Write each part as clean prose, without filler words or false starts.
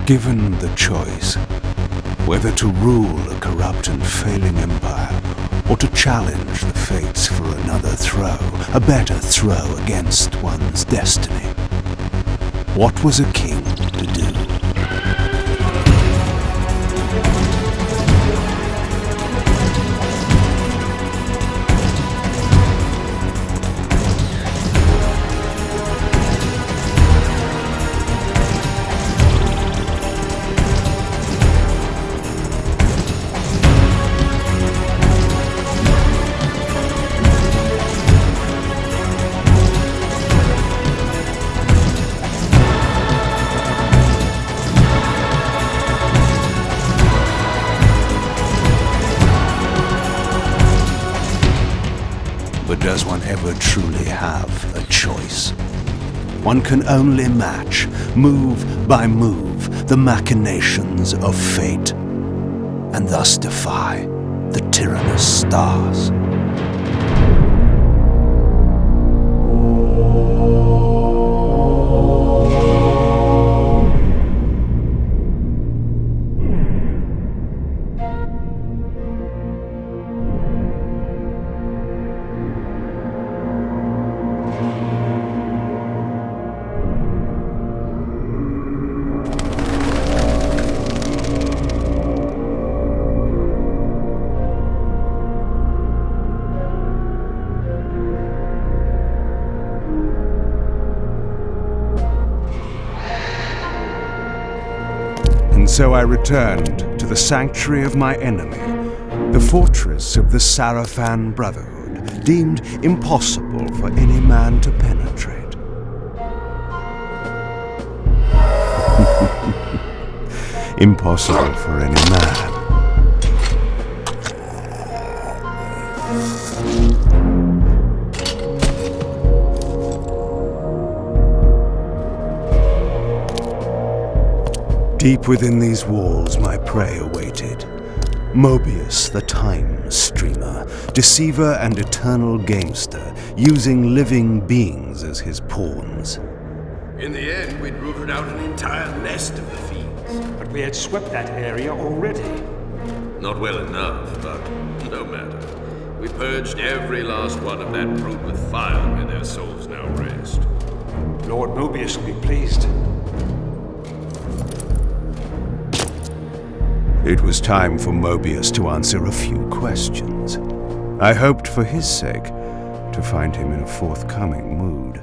Given the choice, whether to rule a corrupt and failing empire, or to challenge the fates for another throw, a better throw against one's destiny, what was a king to do? But does one ever truly have a choice? One can only match, move by move, the machinations of fate, and thus defy the tyrannous stars. And so I returned to the sanctuary of my enemy, the fortress of the Sarafan Brotherhood, deemed impossible for any man to penetrate. Impossible for any man. Deep within these walls my prey awaited. Mobius, the time streamer, deceiver and eternal gamester, using living beings as his pawns. In the end, we'd rooted out an entire nest of the fiends. But we had swept that area already. Not well enough, but no matter. We purged every last one of that brood with fire, may their souls now rest. Lord Mobius will be pleased. It was time for Mobius to answer a few questions. I hoped for his sake to find him in a forthcoming mood.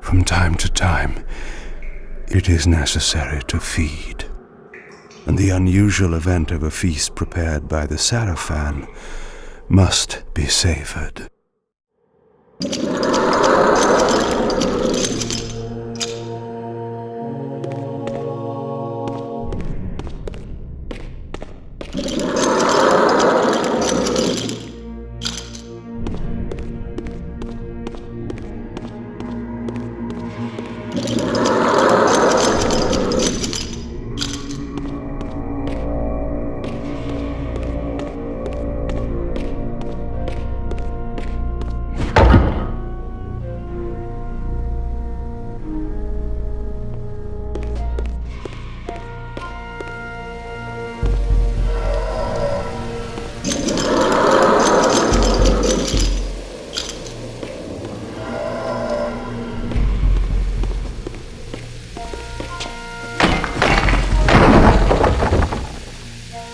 From time to time, it is necessary to feed. And the unusual event of a feast prepared by the Sarafan must be savored.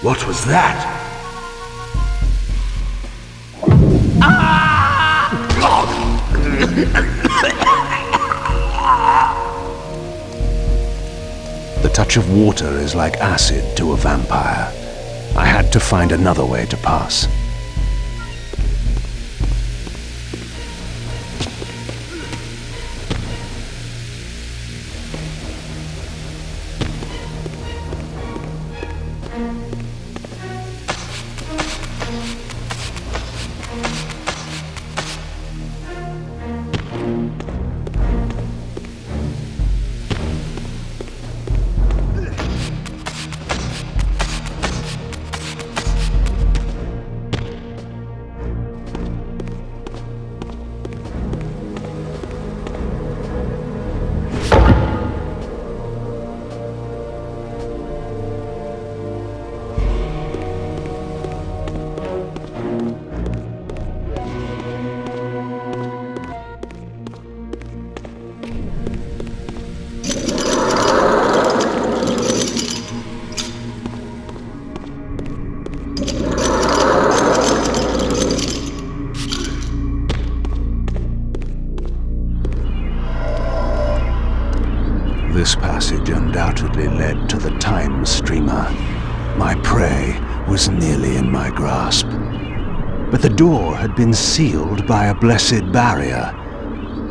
What was that? The touch of water is like acid to a vampire. I had to find another way to pass. This passage undoubtedly led to the time streamer. My prey was nearly in my grasp. But the door had been sealed by a blessed barrier.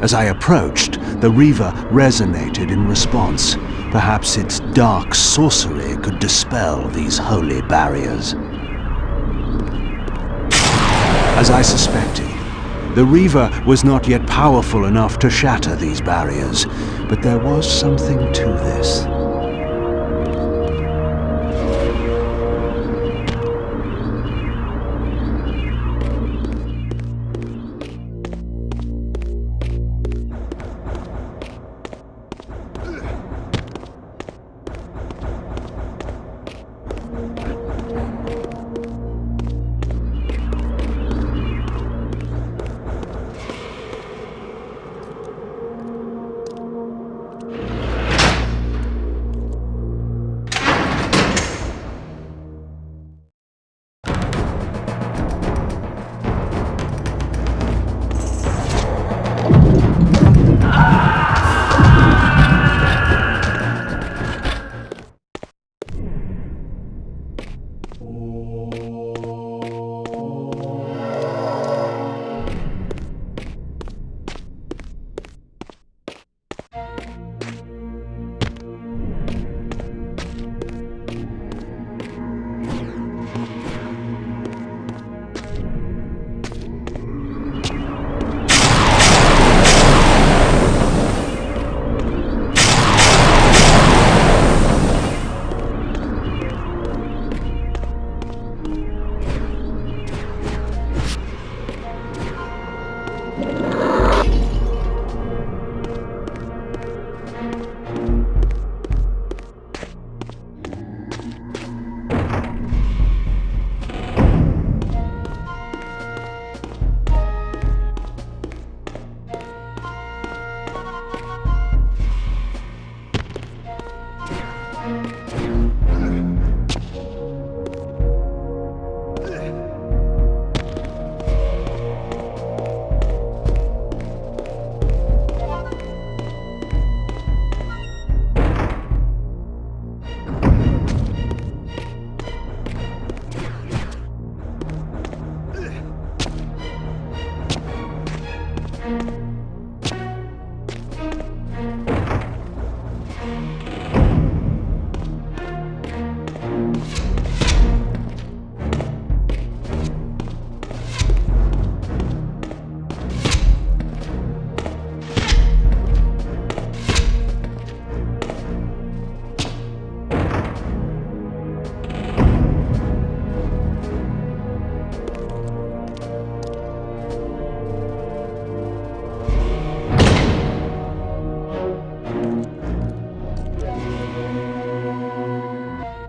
As I approached, the Reaver resonated in response. Perhaps its dark sorcery could dispel these holy barriers. As I suspected, the Reaver was not yet powerful enough to shatter these barriers, but there was something to this.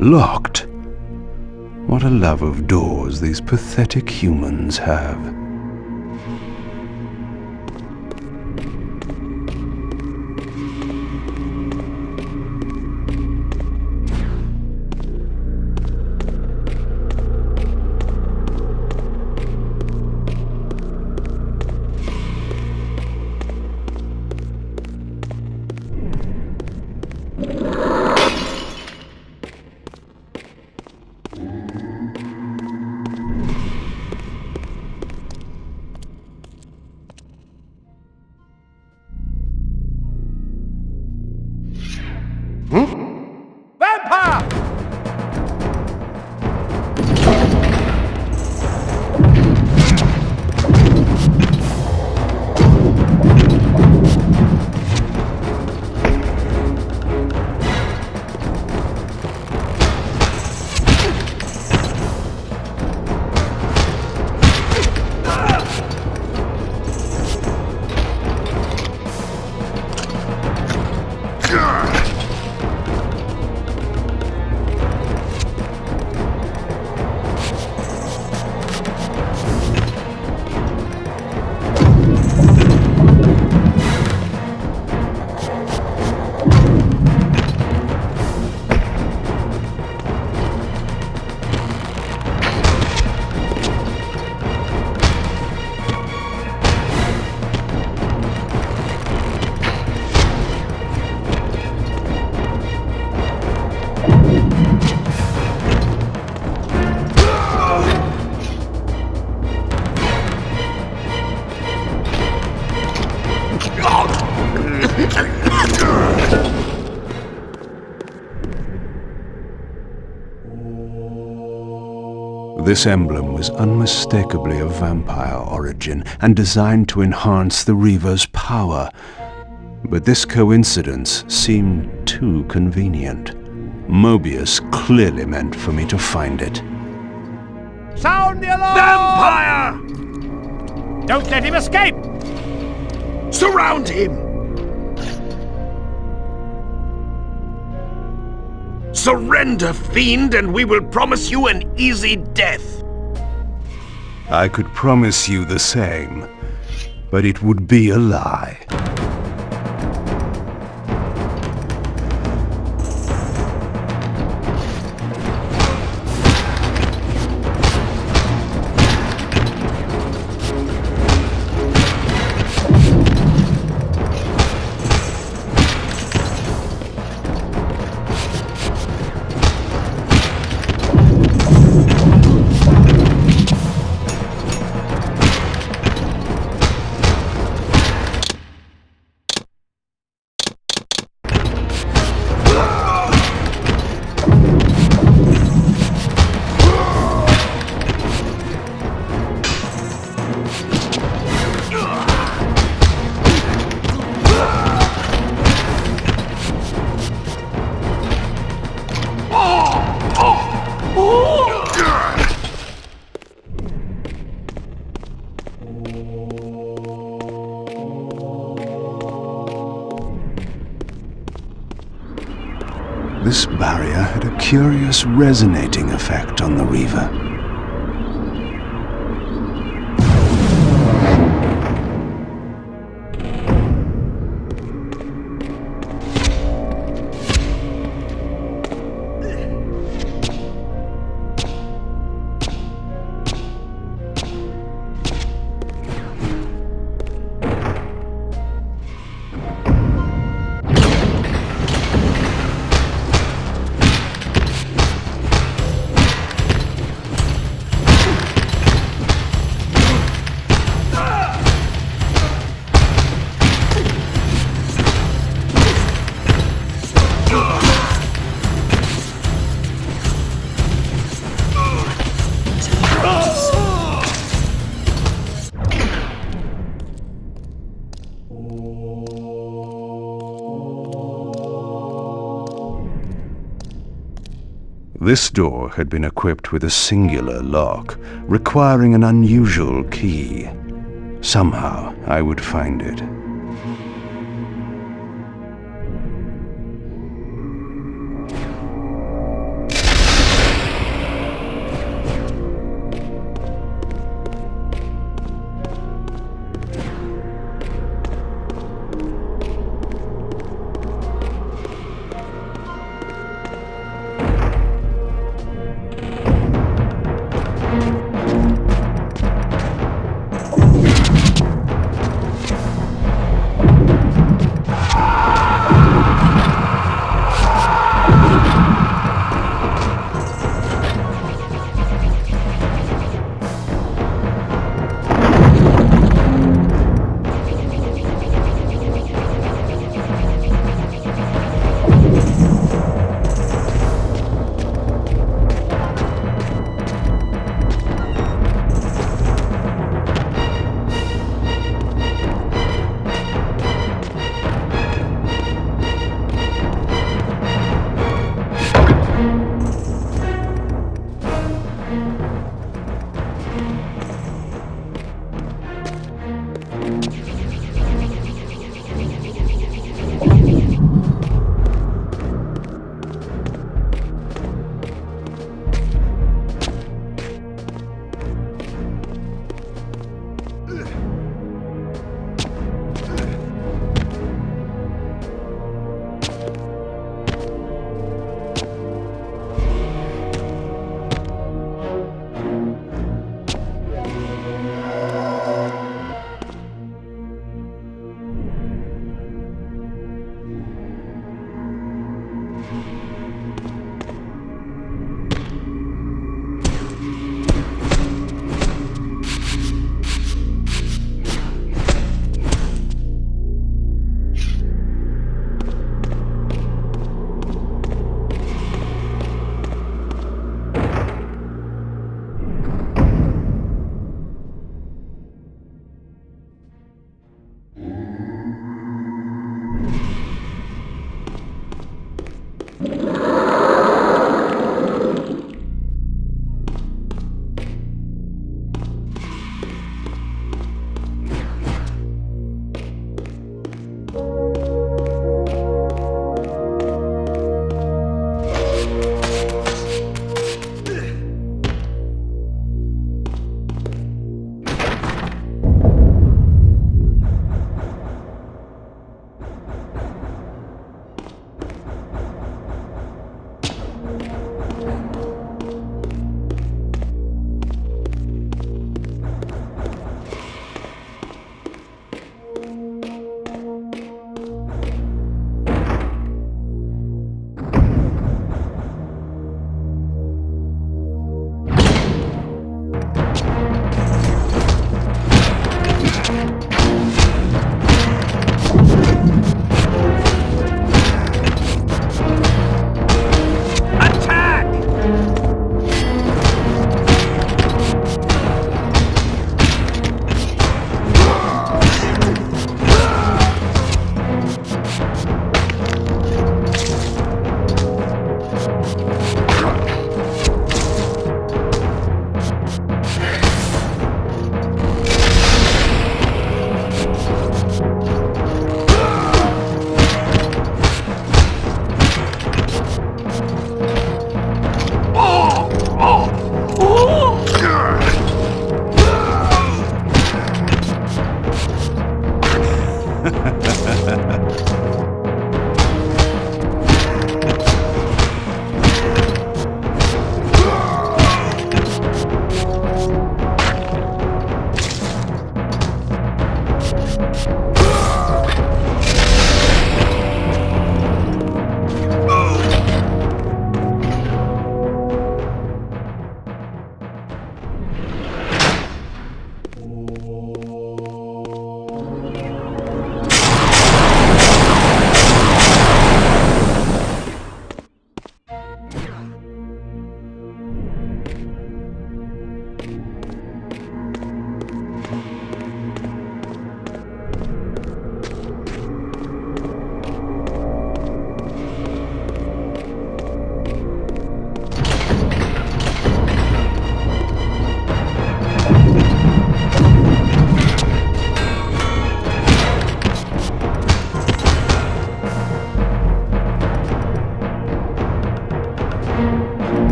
Locked. What a love of doors these pathetic humans have. This emblem was unmistakably of vampire origin and designed to enhance the Reaver's power. But this coincidence seemed too convenient. Mobius clearly meant for me to find it. Sound the alarm! Vampire! Don't let him escape! Surround him! Surrender, fiend, and we will promise you an easy death. I could promise you the same, but it would be a lie. This barrier had a curious resonating effect on the Reaver. This door had been equipped with a singular lock, requiring an unusual key. Somehow, I would find it.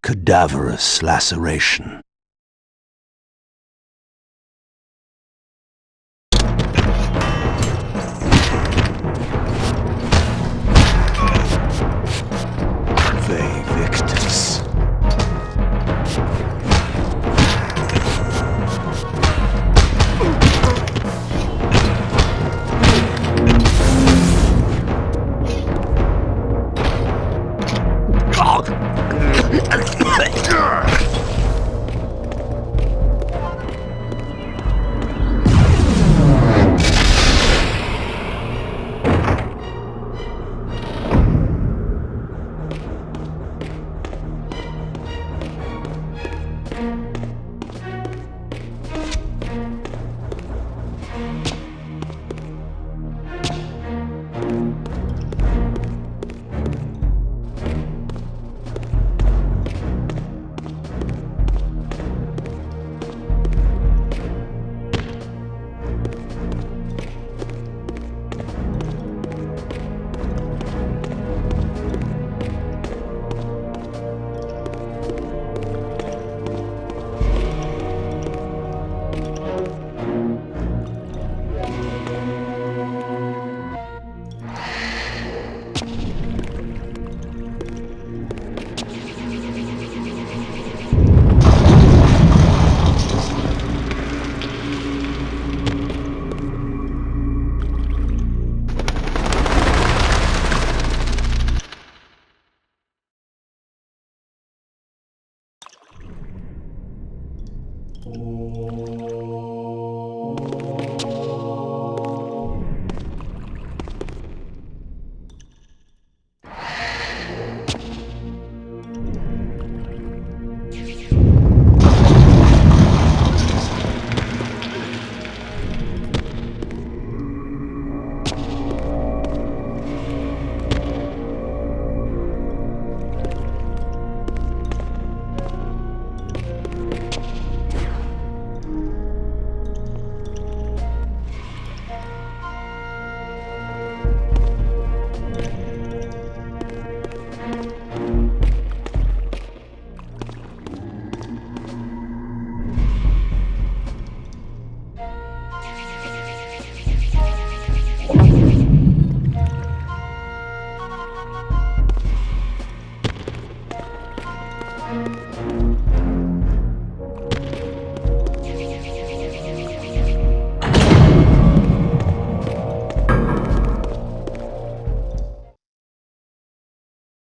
Cadaverous laceration. Victus.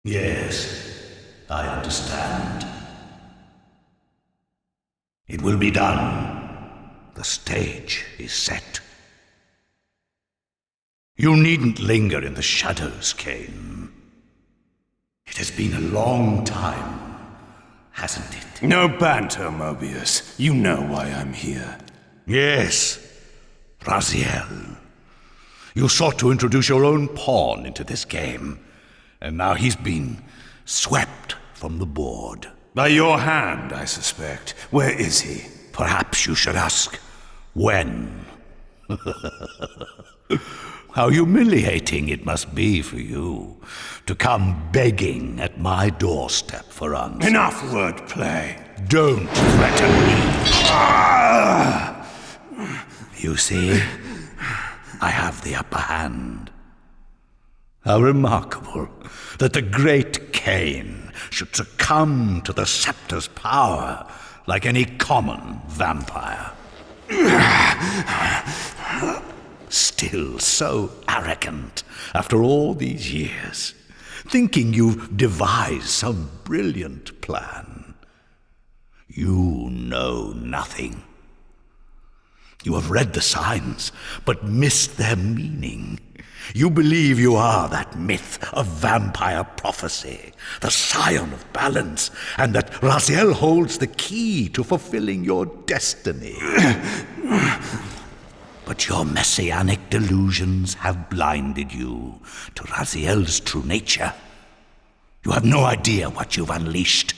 Yes, I understand. It will be done. The stage is set. You needn't linger in the shadows, Kain. It has been a long time, hasn't it? No banter, Mobius. You know why I'm here. Yes, Raziel. You sought to introduce your own pawn into this game, and now he's been swept from the board. By your hand, I suspect. Where is he? Perhaps you should ask, when? How humiliating it must be for you to come begging at my doorstep for answers. Enough wordplay. Don't threaten me. You see, I have the upper hand. How remarkable that the great Kain should succumb to the scepter's power like any common vampire. Still so arrogant after all these years, thinking you've devised some brilliant plan. You know nothing. You have read the signs, but missed their meaning. You believe you are that myth of vampire prophecy, the scion of balance, and that Raziel holds the key to fulfilling your destiny. But your messianic delusions have blinded you to Raziel's true nature. You have no idea what you've unleashed.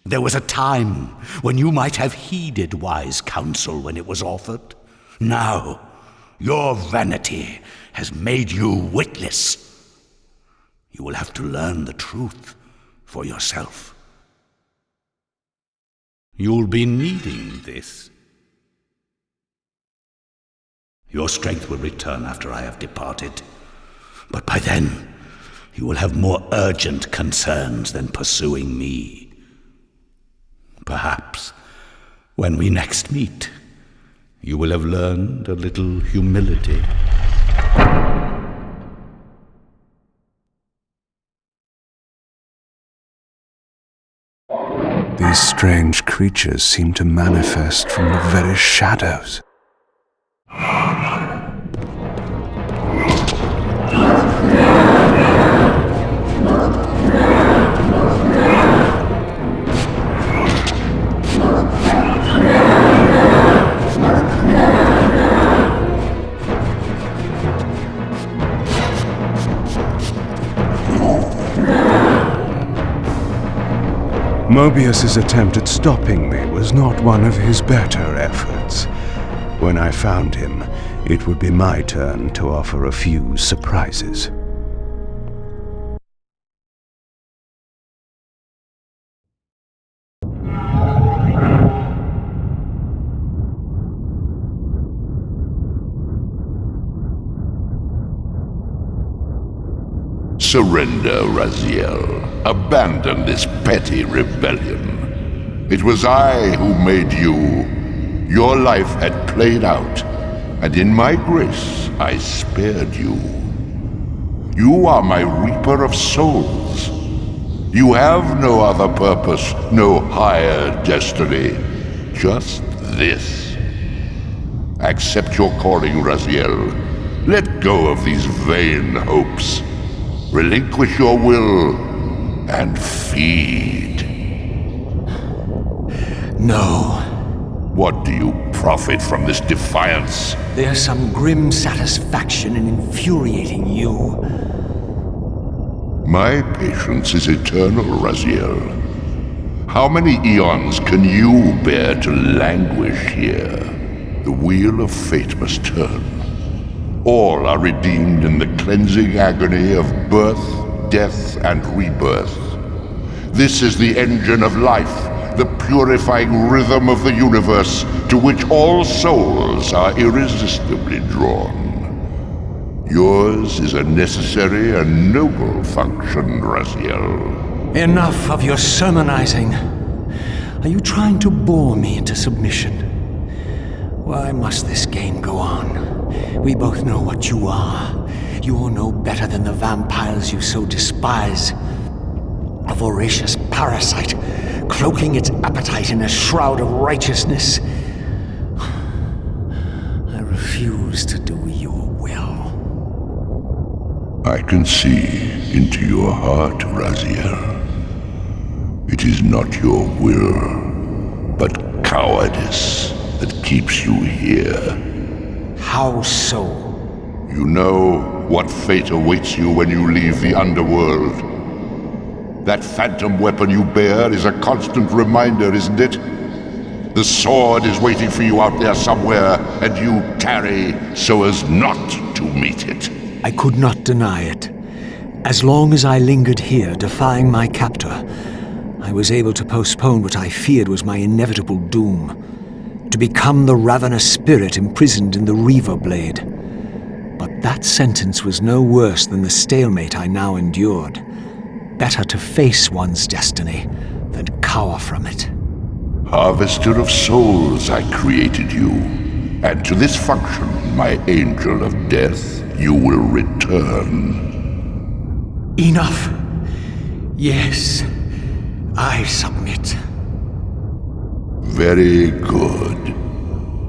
There was a time when you might have heeded wise counsel when it was offered. Now, your vanity has made you witless. You will have to learn the truth for yourself. You'll be needing this. Your strength will return after I have departed, but by then, you will have more urgent concerns than pursuing me. Perhaps, when we next meet, you will have learned a little humility. These strange creatures seem to manifest from the very shadows. Mobius's attempt at stopping me was not one of his better efforts. When I found him, it would be my turn to offer a few surprises. Surrender, Raziel. Abandon this petty rebellion. It was I who made you. Your life had played out, and in my grace I spared you. You are my reaper of souls. You have no other purpose, no higher destiny. Just this. Accept your calling, Raziel. Let go of these vain hopes. Relinquish your will and feed. No. What do you profit from this defiance? There's some grim satisfaction in infuriating you. My patience is eternal, Raziel. How many eons can you bear to languish here? The wheel of fate must turn. All are redeemed in the cleansing agony of birth, death, and rebirth. This is the engine of life, the purifying rhythm of the universe to which all souls are irresistibly drawn. Yours is a necessary and noble function, Raziel. Enough of your sermonizing. Are you trying to bore me into submission? Why must this game go on? We both know what you are. You're no better than the vampires you so despise. A voracious parasite, cloaking its appetite in a shroud of righteousness. I refuse to do your will. I can see into your heart, Raziel. It is not your will, but cowardice that keeps you here. How so? You know what fate awaits you when you leave the underworld. That phantom weapon you bear is a constant reminder, isn't it? The sword is waiting for you out there somewhere, and you tarry so as not to meet it. I could not deny it. As long as I lingered here, defying my captor, I was able to postpone what I feared was my inevitable doom. To become the ravenous spirit imprisoned in the Reaver Blade. But that sentence was no worse than the stalemate I now endured. Better to face one's destiny than cower from it. Harvester of souls, I created you. And to this function, my angel of death, you will return. Enough. Yes, I submit. Very good.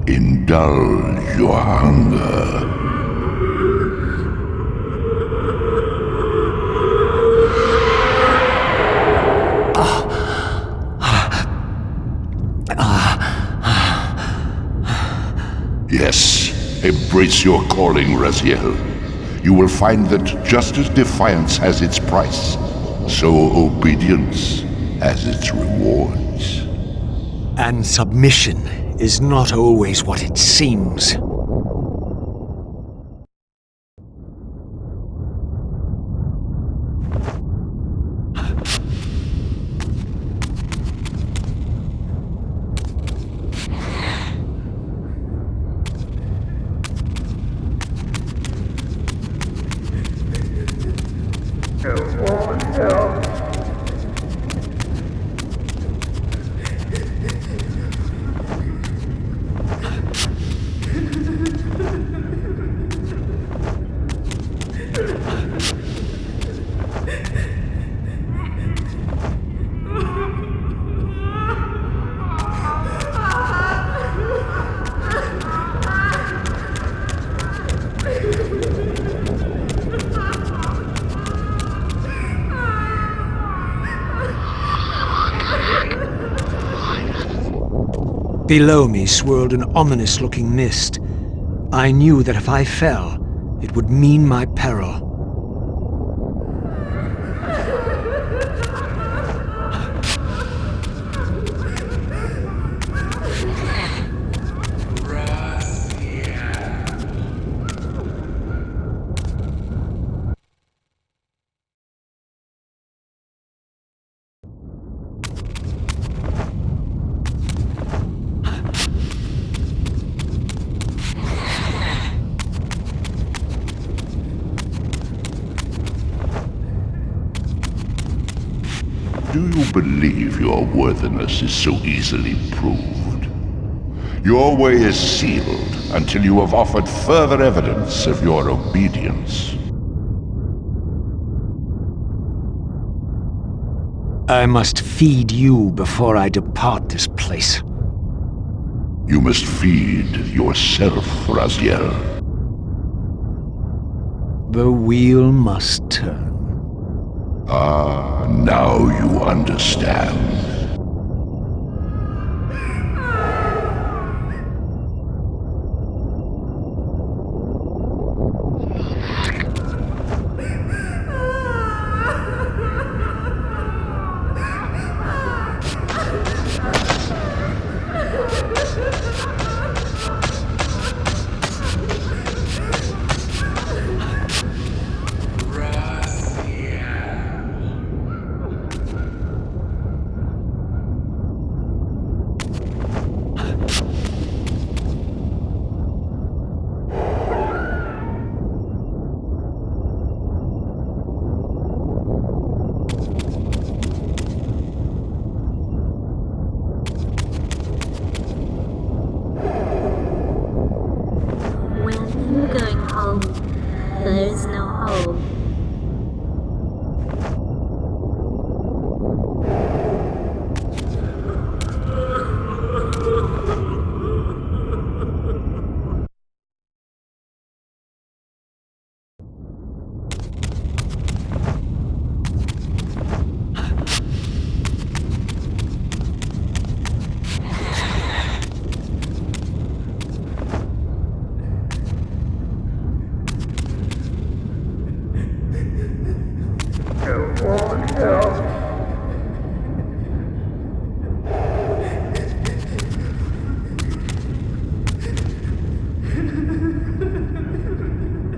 Indulge your hunger. Yes, embrace your calling, Raziel. You will find that just as defiance has its price, so obedience has its rewards. And submission is not always what it seems. Below me swirled an ominous-looking mist. I knew that if I fell, it would mean my peril. Do you believe your worthiness is so easily proved? Your way is sealed until you have offered further evidence of your obedience. I must feed you before I depart this place. You must feed yourself, Raziel. The wheel must turn. Ah, now you understand. There's no hope.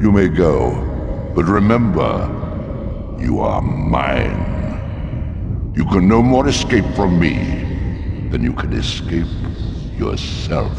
You may go, but remember, you are mine. You can no more escape from me than you can escape yourself.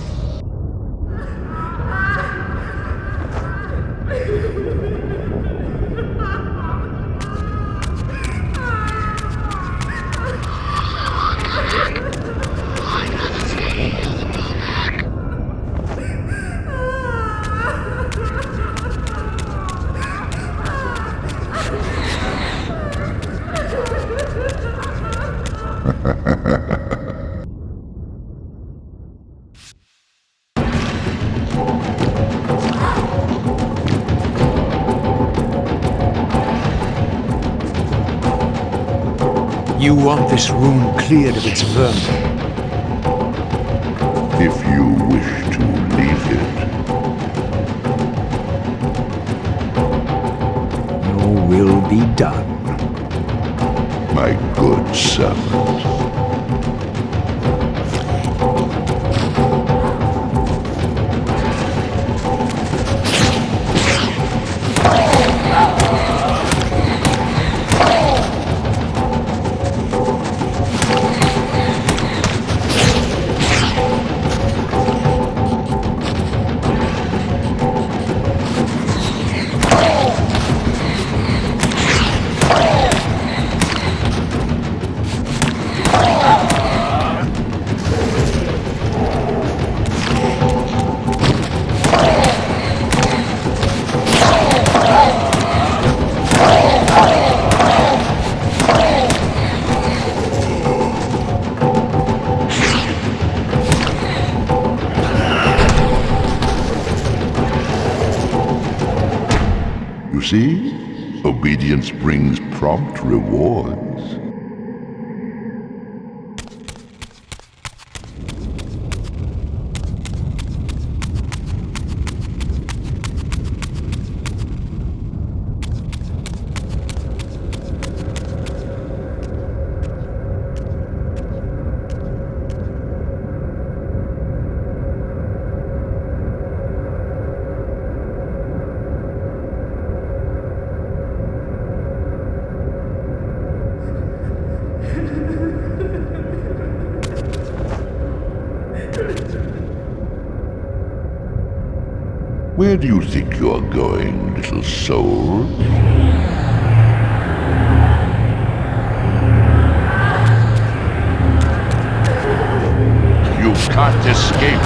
You want this room cleared of its vermin. If you wish to leave it. Your will be done. My good servant. see? Obedience brings prompt rewards. Where do you think you're going, little soul? You can't escape.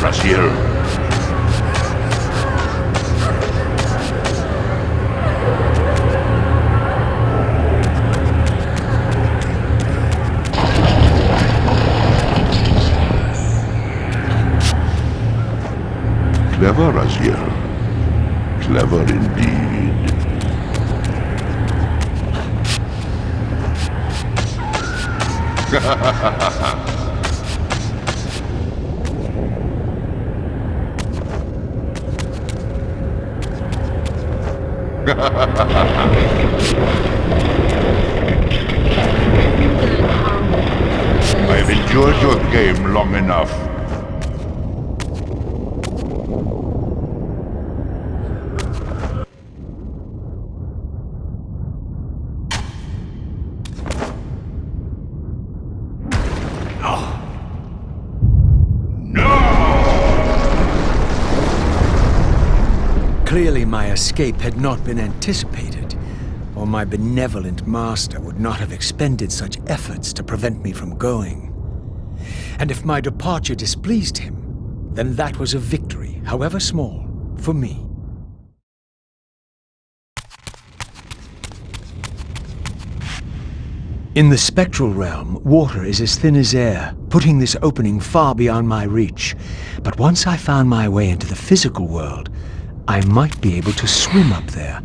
Raziel. Clever, Raziel. Clever indeed. I've enjoyed your game long enough. Clearly my escape had not been anticipated, or my benevolent master would not have expended such efforts to prevent me from going. And if my departure displeased him, then that was a victory, however small, for me. In the spectral realm, water is as thin as air, putting this opening far beyond my reach. But once I found my way into the physical world, I might be able to swim up there.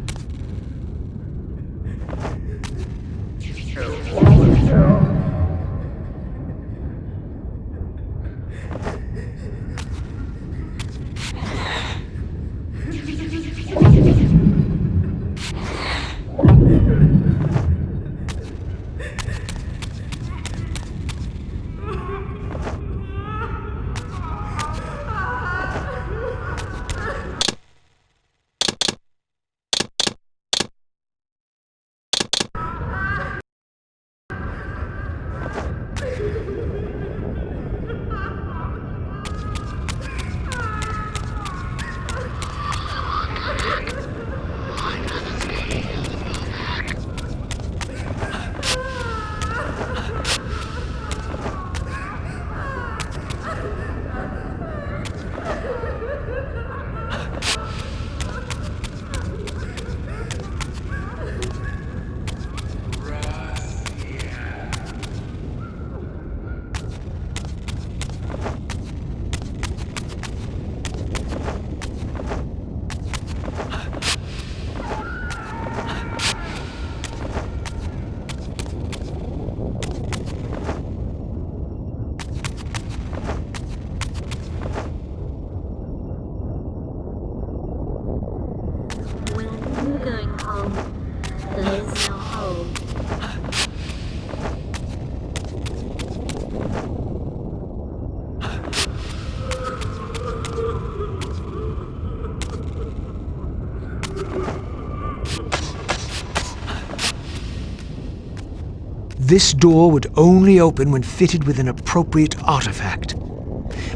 This door would only open when fitted with an appropriate artifact.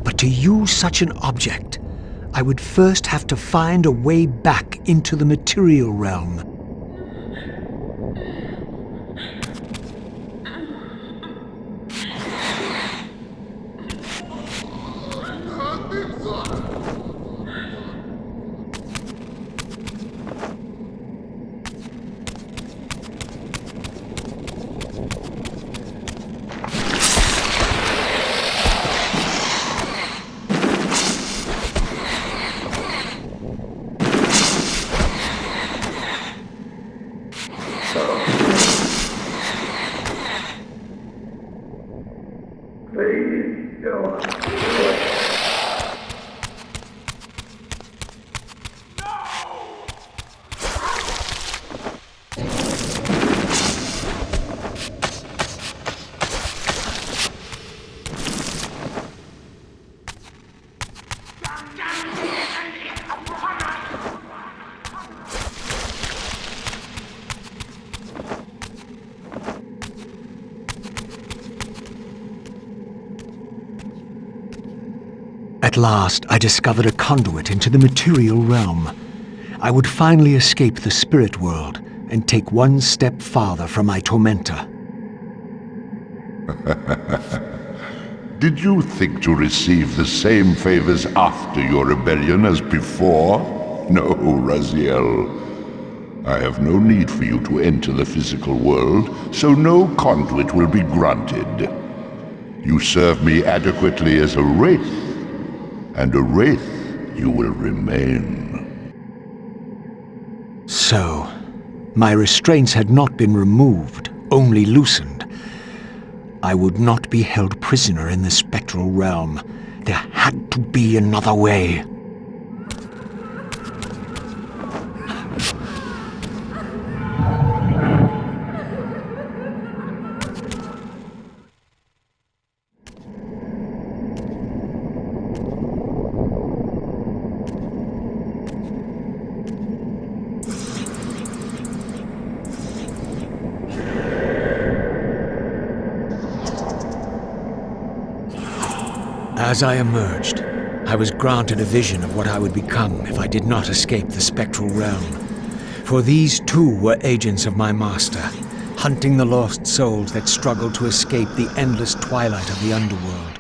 But to use such an object, I would first have to find a way back into the material realm. At last, I discovered a conduit into the material realm. I would finally escape the spirit world and take one step farther from my tormentor. Did you think to receive the same favors after your rebellion as before? No, Raziel. I have no need for you to enter the physical world, so no conduit will be granted. You serve me adequately as a wraith, and a wraith you will remain. So, my restraints had not been removed, only loosened. I would not be held prisoner in the spectral realm. There had to be another way. As I emerged, I was granted a vision of what I would become if I did not escape the spectral realm. For these too were agents of my master, hunting the lost souls that struggled to escape the endless twilight of the underworld.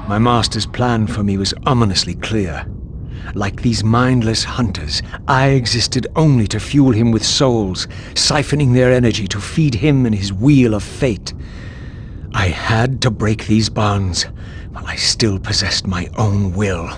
My master's plan for me was ominously clear. Like these mindless hunters, I existed only to fuel him with souls, siphoning their energy to feed him and his wheel of fate. I had to break these bonds, while I still possessed my own will.